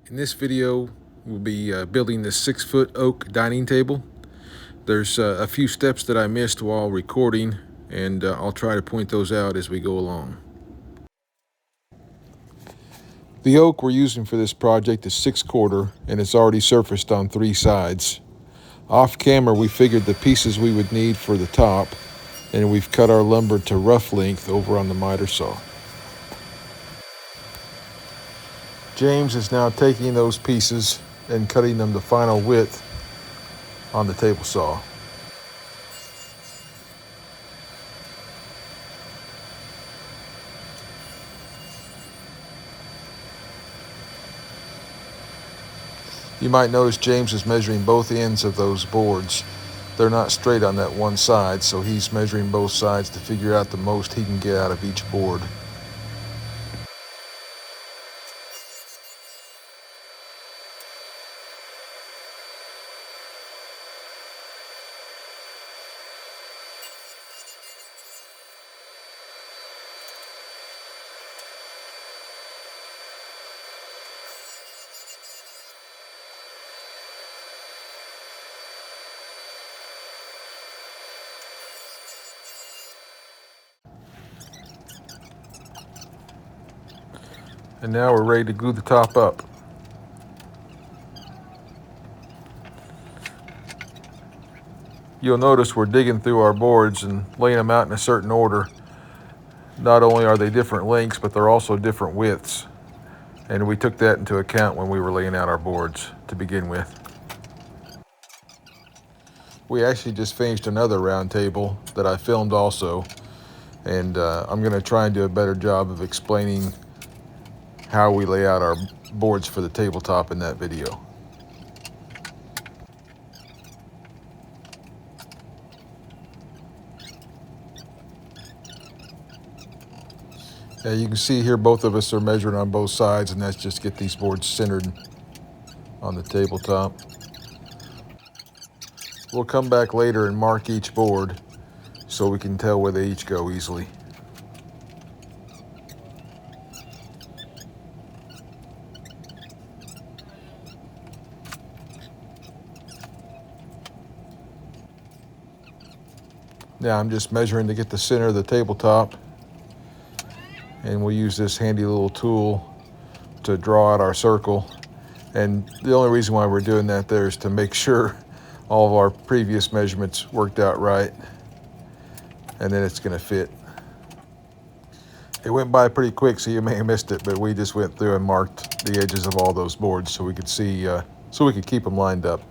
In this video, we'll be building this 6-foot oak dining table. There's a few steps that I missed while recording, and I'll try to point those out as we go along. The oak we're using for this project is 6/4, and it's already surfaced on 3 sides. Off camera, we figured the pieces we would need for the top, and we've cut our lumber to rough length over on the miter saw. James is now taking those pieces and cutting them to final width on the table saw. You might notice James is measuring both ends of those boards. They're not straight on that one side, so he's measuring both sides to figure out the most he can get out of each board. And now we're ready to glue the top up. You'll notice we're digging through our boards and laying them out in a certain order. Not only are they different lengths, but they're also different widths. And we took that into account when we were laying out our boards to begin with. We actually just finished another round table that I filmed also. And I'm going to try and do a better job of explaining how we lay out our boards for the tabletop in that video. Now you can see here both of us are measuring on both sides, and that's just to get these boards centered on the tabletop. We'll come back later and mark each board so we can tell where they each go easily. Now I'm just measuring to get the center of the tabletop, and we'll use this handy little tool to draw out our circle. And the only reason why we're doing that there is to make sure all of our previous measurements worked out right, and then it's going to fit. It went by pretty quick, so you may have missed it, but we just went through and marked the edges of all those boards so we could see, so we could keep them lined up.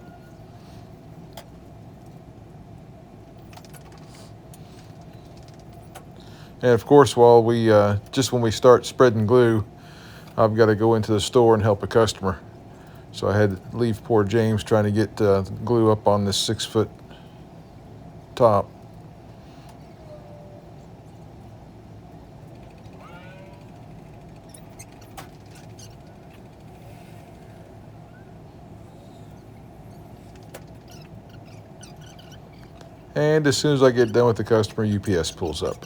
And of course, while we just when we start spreading glue, I've got to go into the store and help a customer. So I had to leave poor James trying to get glue up on this 6-foot top. And as soon as I get done with the customer, UPS pulls up.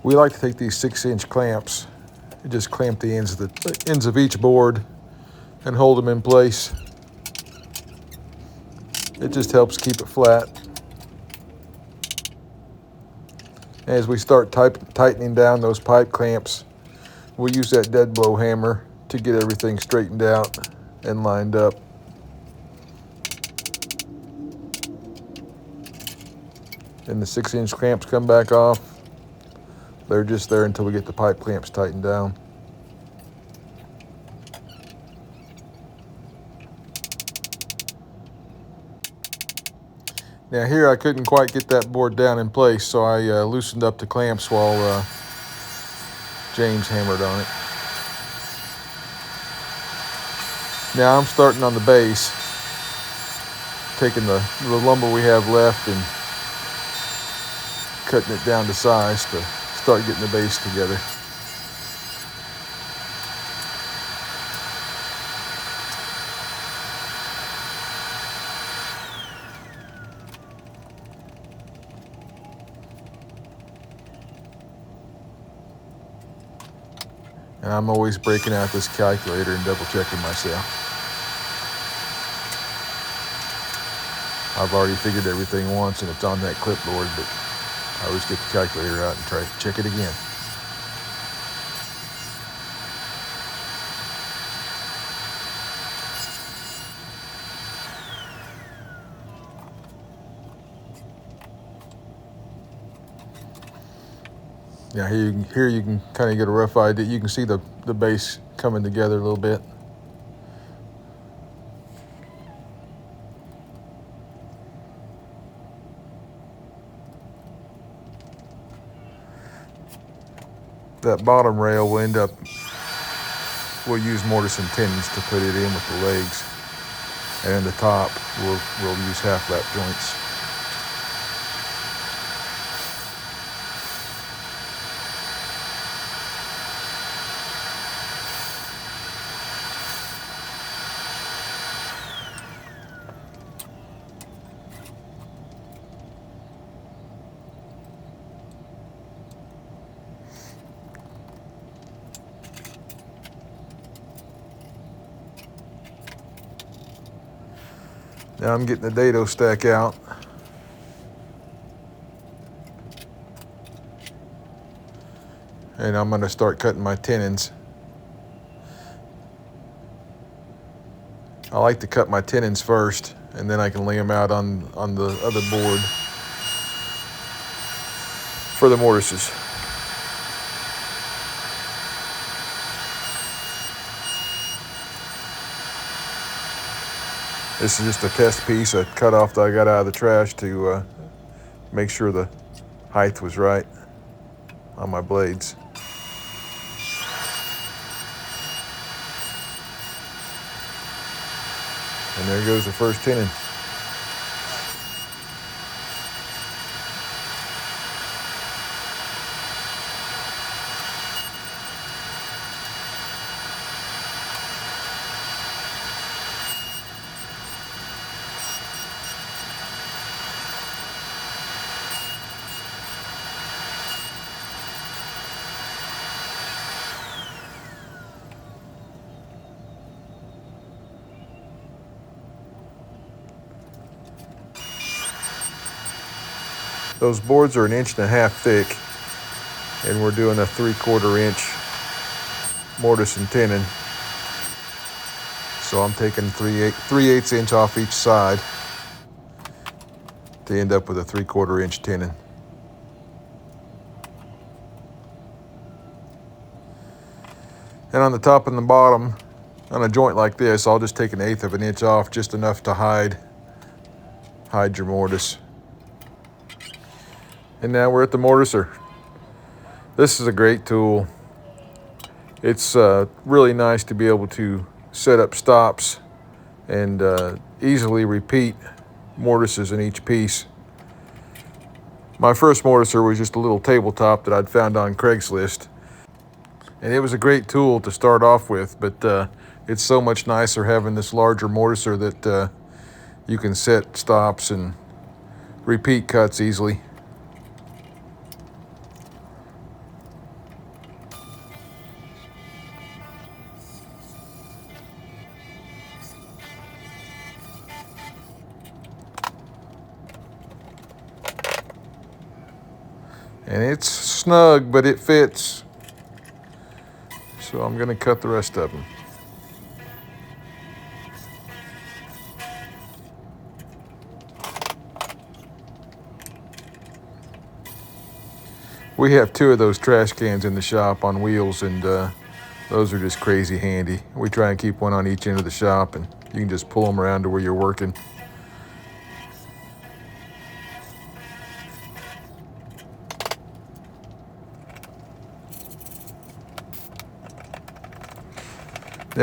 We like to take these 6-inch clamps and just clamp the ends of each board and hold them in place. It just helps keep it flat. As we start tightening down those pipe clamps, we'll use that dead blow hammer to get everything straightened out and lined up. And the 6-inch clamps come back off. They're just there until we get the pipe clamps tightened down. Now here I couldn't quite get that board down in place, so I loosened up the clamps while James hammered on it. Now I'm starting on the base, taking the lumber we have left and cutting it down to size to start getting the base together. And I'm always breaking out this calculator and double checking myself. I've already figured everything once and it's on that clipboard, but I always get the calculator out and try to check it again. Now here you can kind of get a rough idea. You can see the base coming together a little bit. That bottom rail will we'll use mortise and tenons to put it in with the legs. And in the top, we'll use half lap joints. Now I'm getting the dado stack out. And I'm gonna start cutting my tenons. I like to cut my tenons first, and then I can lay them out on the other board for the mortises. This is just a test piece, a cutoff that I got out of the trash to make sure the height was right on my blades. And there goes the first tenon. Those boards are 1.5 inches thick, and we're doing a 3/4 inch mortise and tenon. So I'm taking 3/8 inch off each side to end up with a 3/4 inch tenon. And on the top and the bottom, on a joint like this, I'll just take 1/8 inch off, just enough to hide your mortise. And now we're at the mortiser. This is a great tool. It's really nice to be able to set up stops and easily repeat mortises in each piece. My first mortiser was just a little tabletop that I'd found on Craigslist. And it was a great tool to start off with, but it's so much nicer having this larger mortiser that you can set stops and repeat cuts easily. And it's snug, but it fits. So I'm gonna cut the rest of them. We have 2 of those trash cans in the shop on wheels, and those are just crazy handy. We try and keep one on each end of the shop, and you can just pull them around to where you're working.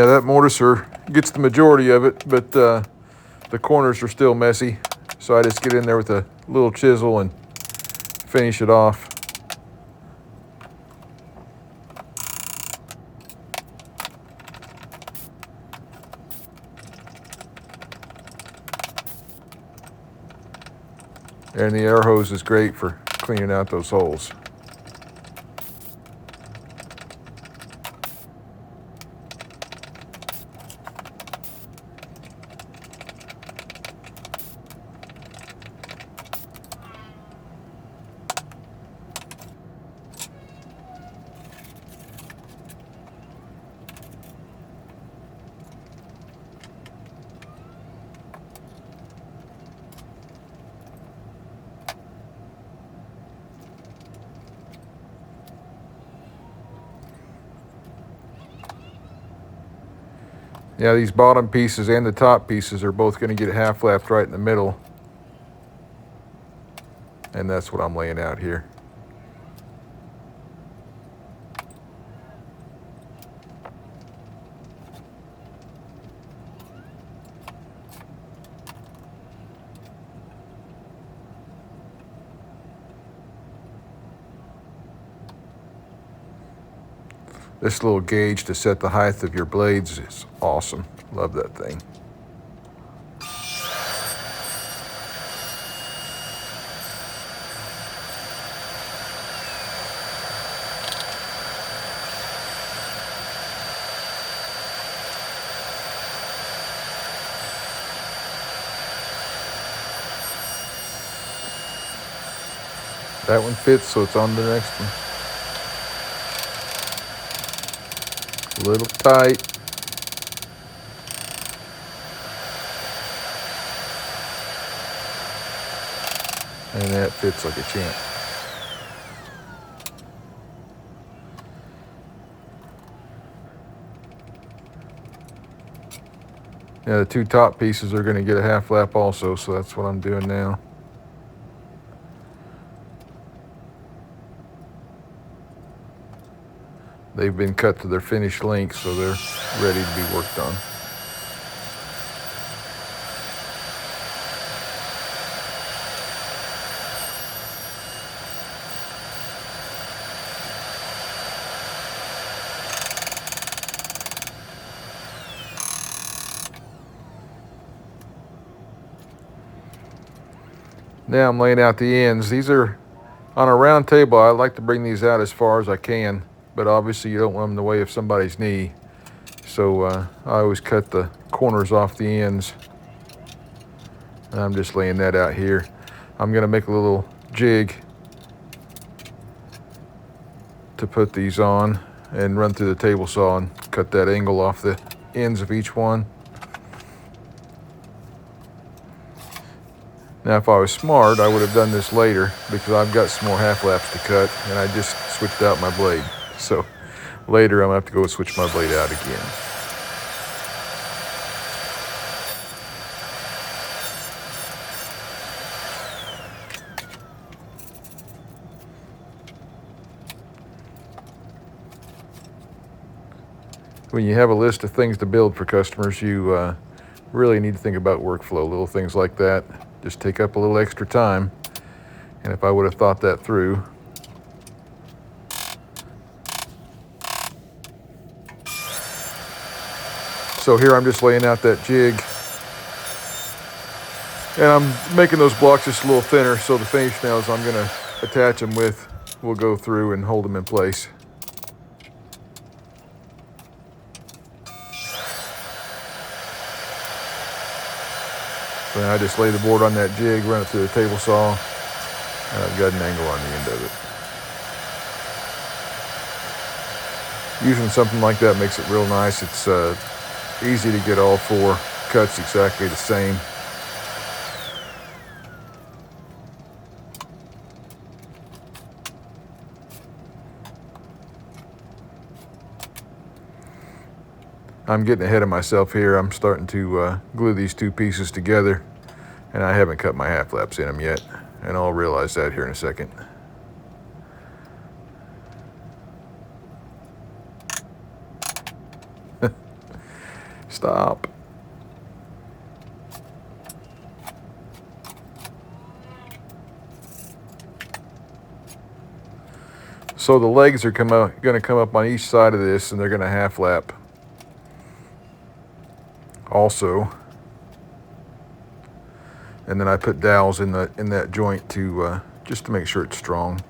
Yeah, that mortiser gets the majority of it, but the corners are still messy. So I just get in there with a little chisel and finish it off. And the air hose is great for cleaning out those holes. Yeah, these bottom pieces and the top pieces are both going to get half lapped right in the middle. And that's what I'm laying out here. This little gauge to set the height of your blades is awesome. Love that thing. That one fits, so it's on to the next one. A little tight. And that fits like a champ. Yeah, the two top pieces are going to get a half lap also, so that's what I'm doing now. They've been cut to their finished length, so they're ready to be worked on. Now I'm laying out the ends. These are on a round table. I like to bring these out as far as I can, but obviously you don't want them in the way of somebody's knee. So I always cut the corners off the ends. And I'm just laying that out here. I'm gonna make a little jig to put these on and run through the table saw and cut that angle off the ends of each one. Now, if I was smart, I would have done this later because I've got some more half laps to cut and I just switched out my blade. So later I'm gonna have to go switch my blade out again. When you have a list of things to build for customers, you really need to think about workflow. Little things like that just take up a little extra time. And if I would have thought that through, so here I'm just laying out that jig and I'm making those blocks just a little thinner so the finish nails I'm going to attach them with will go through and hold them in place. So now I just lay the board on that jig, run it through the table saw, and I've got an angle on the end of it. Using something like that makes it real nice. It's easy to get all four cuts exactly the same. I'm getting ahead of myself here. I'm starting to glue these two pieces together, and I haven't cut my half laps in them yet, and I'll realize that here in a second. Stop. So the legs are going to come up on each side of this, and they're going to half lap also. And then I put dowels in that joint to just to make sure it's strong.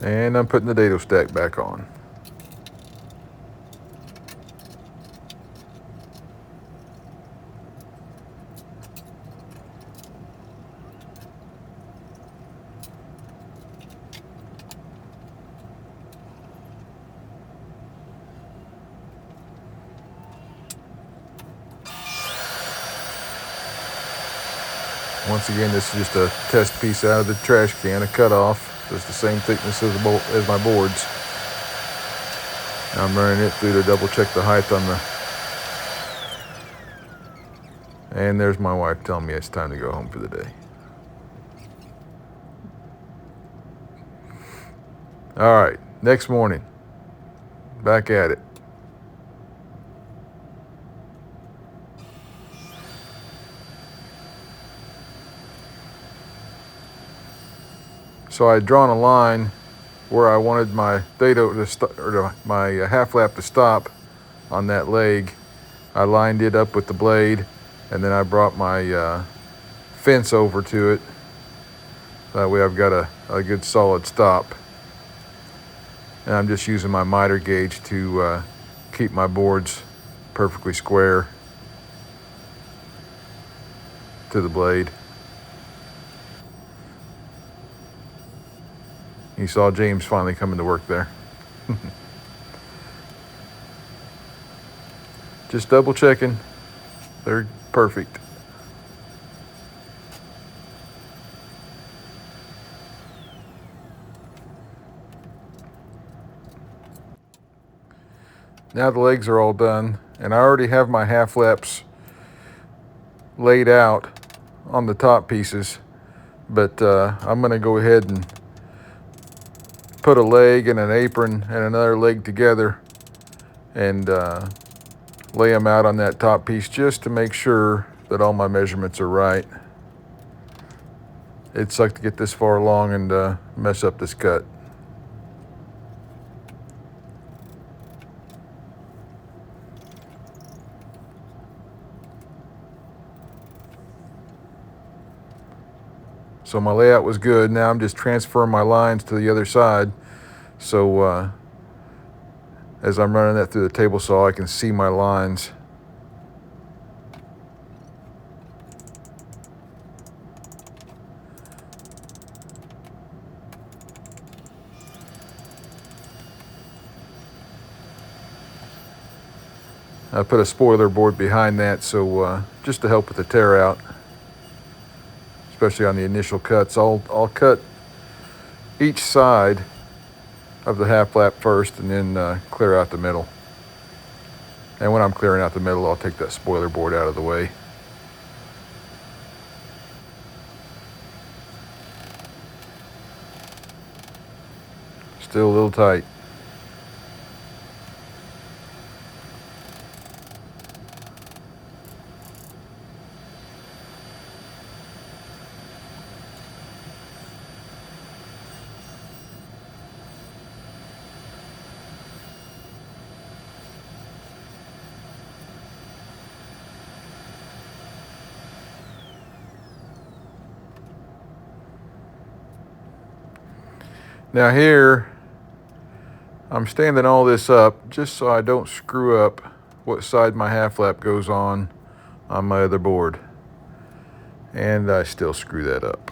And I'm putting the dado stack back on. Once again, this is just a test piece out of the trash can, a cutoff. It's the same thickness as my boards. Now I'm running it through to double check the height on the... And there's my wife telling me it's time to go home for the day. All right, next morning, back at it. So I had drawn a line where I wanted my dado to my half lap to stop on that leg. I lined it up with the blade, and then I brought my fence over to it. That way I've got a good solid stop. And I'm just using my miter gauge to keep my boards perfectly square to the blade. You saw James finally coming to work there. Just double checking. They're perfect. Now the legs are all done, and I already have my half laps laid out on the top pieces, but I'm going to go ahead and put a leg and an apron and another leg together and lay them out on that top piece just to make sure that all my measurements are right. It sucked to get this far along and mess up this cut. So my layout was good. Now I'm just transferring my lines to the other side. So as I'm running that through the table saw, I can see my lines. I put a spoiler board behind that, so just to help with the tear out, especially on the initial cuts. I'll cut each side of the half lap first and then clear out the middle. And when I'm clearing out the middle, I'll take that spoiler board out of the way. Still a little tight. Now here, I'm standing all this up just so I don't screw up what side my half lap goes on my other board. And I still screw that up.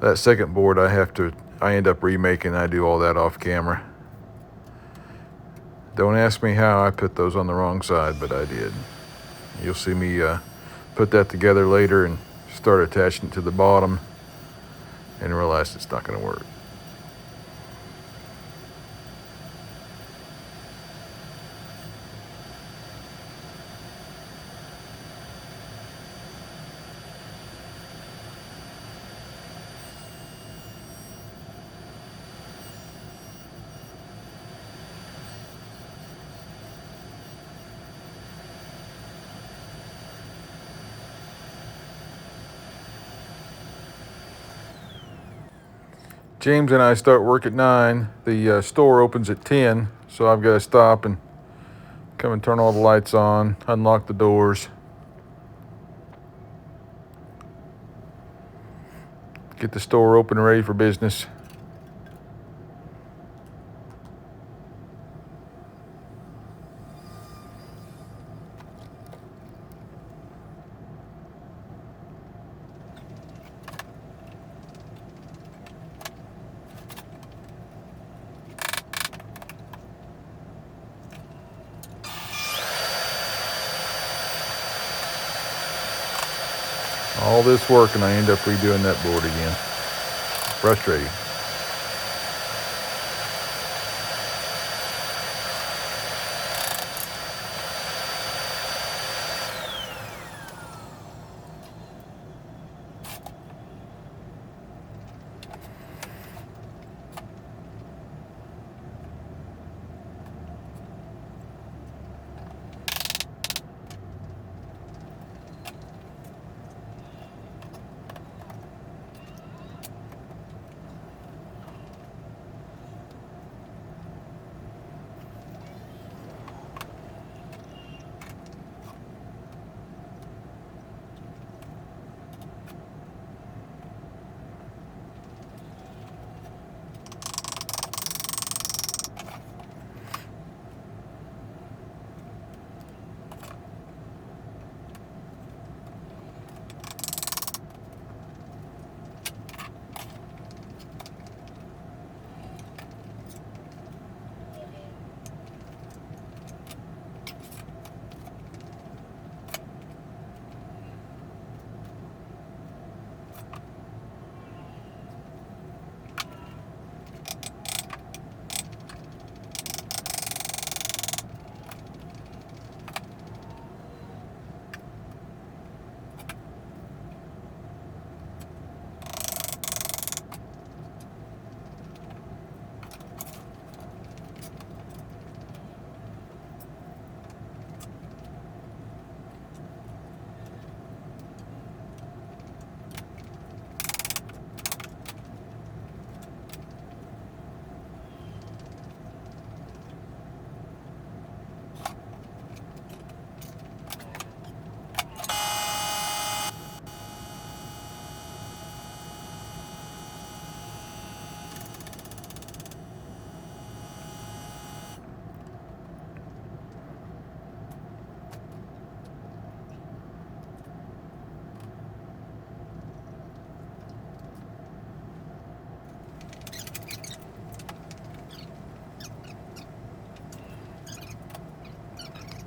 That second board I end up remaking. I do all that off camera. Don't ask me how I put those on the wrong side, but I did. You'll see me put that together later and start attaching it to the bottom and realize it's not going to work. James and I start work at 9. The store opens at 10, so I've got to stop and come and turn all the lights on, unlock the doors, get the store open and ready for business. All this work and I end up redoing that board again. Frustrating.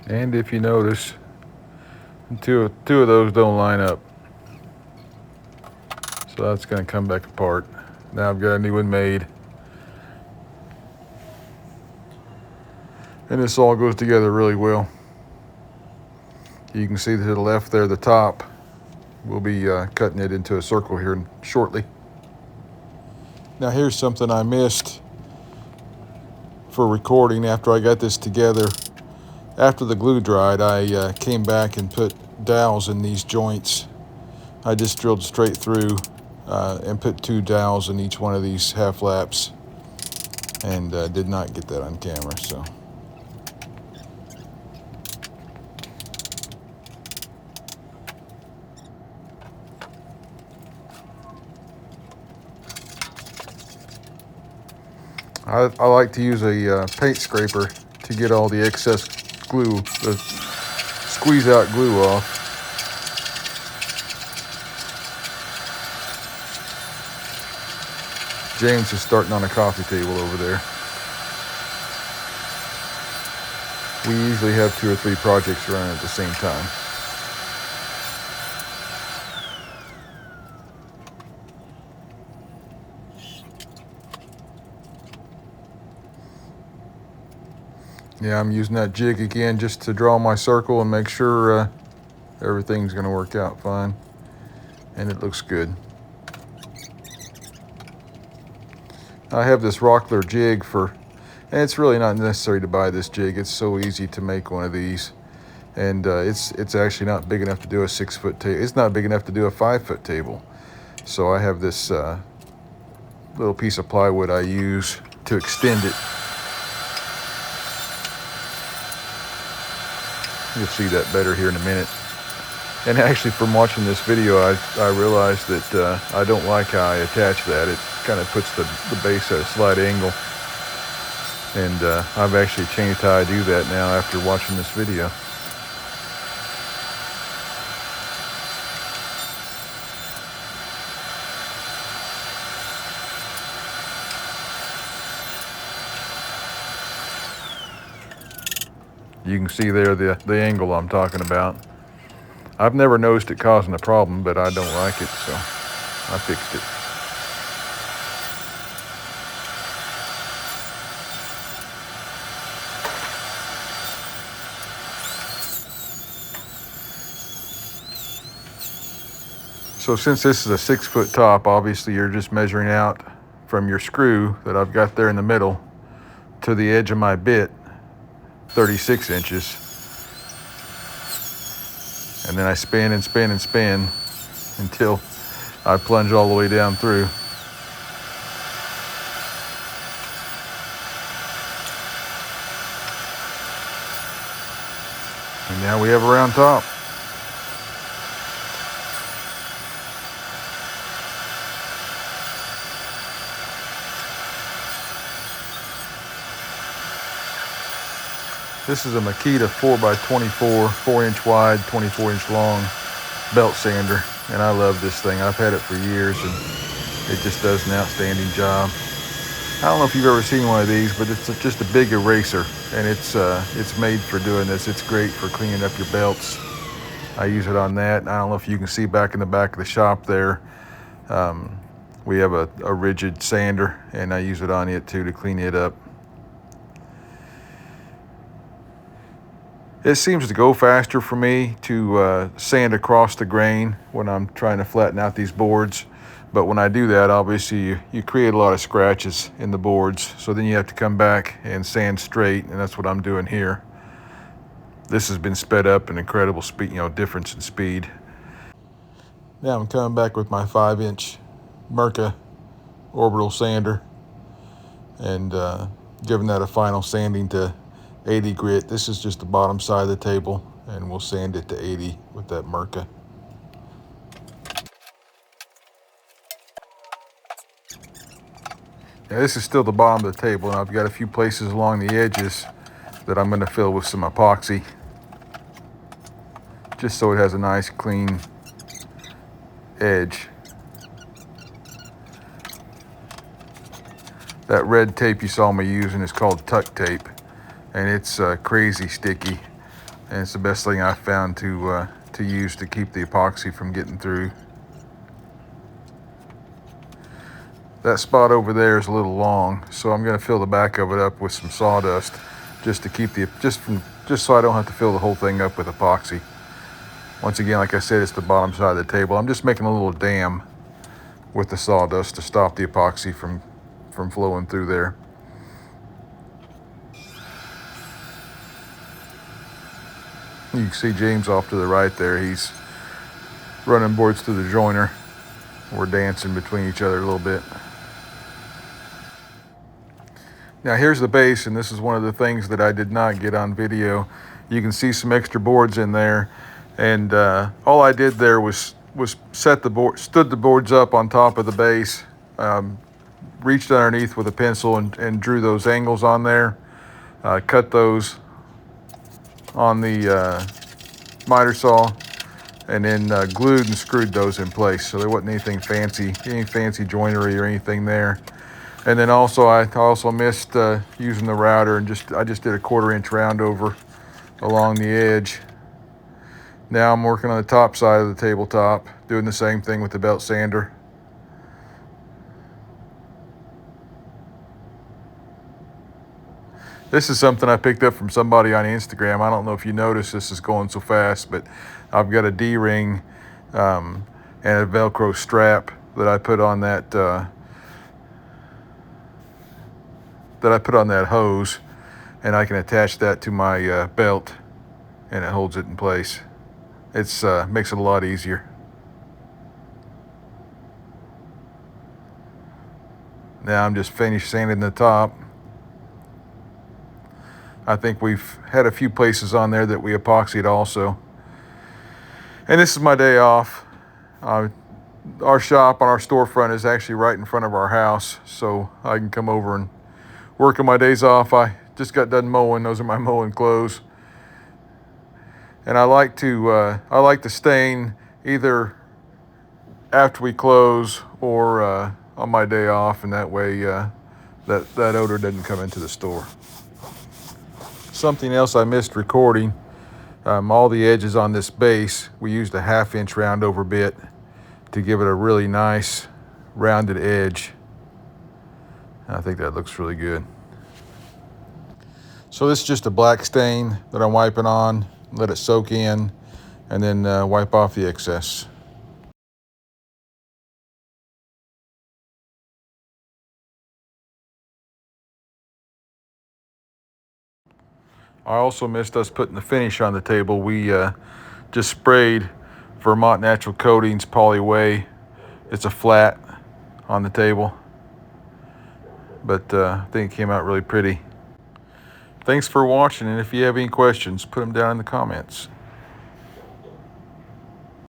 And if you notice, two of those don't line up. So that's going to come back apart. Now I've got a new one made. And this all goes together really well. You can see to the left there, the top. We'll be cutting it into a circle here shortly. Now here's something I missed for recording after I got this together. After the glue dried, I came back and put dowels in these joints. I just drilled straight through and put 2 dowels in each one of these half laps, and did not get that on camera. So I like to use a paint scraper to get all the excess glue, the squeeze out glue off. James is starting on a coffee table over there. We usually have 2 or 3 projects running at the same time. Yeah, I'm using that jig again just to draw my circle and make sure everything's going to work out fine. And it looks good. I have this Rockler jig and it's really not necessary to buy this jig. It's so easy to make one of these. And it's actually not big enough to do a 6-foot table. It's not big enough to do a 5-foot table. So I have this little piece of plywood I use to extend it. You'll see that better here in a minute. And actually, from watching this video, I realized that I don't like how I attach that. It kind of puts the base at a slight angle. And I've actually changed how I do that now after watching this video. You can see there the angle I'm talking about. I've never noticed it causing a problem, but I don't like it, so I fixed it. So since this is a 6-foot top, obviously you're just measuring out from your screw that I've got there in the middle to the edge of my bit, 36 inches. And then I spin and spin and spin until I plunge all the way down through. And now we have a round top. This is a Makita 4x24, 4-inch wide, 24-inch long belt sander, and I love this thing. I've had it for years, and it just does an outstanding job. I don't know if you've ever seen one of these, but it's just a big eraser, and it's made for doing this. It's great for cleaning up your belts. I use it on that. I don't know if you can see back in the back of the shop there. We have a rigid sander, and I use it on it too to clean it up. It seems to go faster for me to sand across the grain when I'm trying to flatten out these boards. But when I do that, obviously you create a lot of scratches in the boards. So then you have to come back and sand straight, and that's what I'm doing here. This has been sped up an incredible speed, difference in speed. Now I'm coming back with my 5-inch Mirka orbital sander and giving that a final sanding to 80 grit. This is just the bottom side of the table, and we'll sand it to 80 with that Mirka. Now this is still the bottom of the table, and I've got a few places along the edges that I'm going to fill with some epoxy, just so it has a nice clean edge. That red tape you saw me using is called tuck tape, and it's crazy sticky, and it's the best thing I've found to use to keep the epoxy from getting through. That spot over there is a little long, so I'm going to fill the back of it up with some sawdust, just to keep just so I don't have to fill the whole thing up with epoxy. Once again, like I said, it's the bottom side of the table. I'm just making a little dam with the sawdust to stop the epoxy from flowing through there. You can see James off to the right there. He's running boards through the joiner. We're dancing between each other a little bit. Now here's the base, and this is one of the things that I did not get on video. You can see some extra boards in there, and all I did there was stood the boards up on top of the base, reached underneath with a pencil and drew those angles on there, cut those on the miter saw, and then glued and screwed those in place. So there wasn't anything fancy, any fancy joinery or anything there. And then also I missed using the router, and I just did a 1/4-inch round over along the edge. Now I'm working on the top side of the tabletop, doing the same thing with the belt sander. This is something I picked up from somebody on Instagram. I don't know if you noticed this is going so fast, but I've got a D-ring and a Velcro strap that I put on that hose, and I can attach that to my belt, and it holds it in place. It's makes it a lot easier. Now I'm just finished sanding the top. I think we've had a few places on there that we epoxied also. And this is my day off. Our shop on our storefront is actually right in front of our house, so I can come over and work on my days off. I just got done mowing. Those are my mowing clothes. And I like to stain either after we close or on my day off, and that way that odor doesn't come into the store. Something else I missed recording, all the edges on this base, we used a 1/2 inch round over bit to give it a really nice rounded edge. I think that looks really good. So this is just a black stain that I'm wiping on, let it soak in, and then wipe off the excess. I also missed us putting the finish on the table. We just sprayed Vermont Natural Coatings Polyway. It's a flat on the table, but I think it came out really pretty. Thanks for watching, and if you have any questions, put them down in the comments.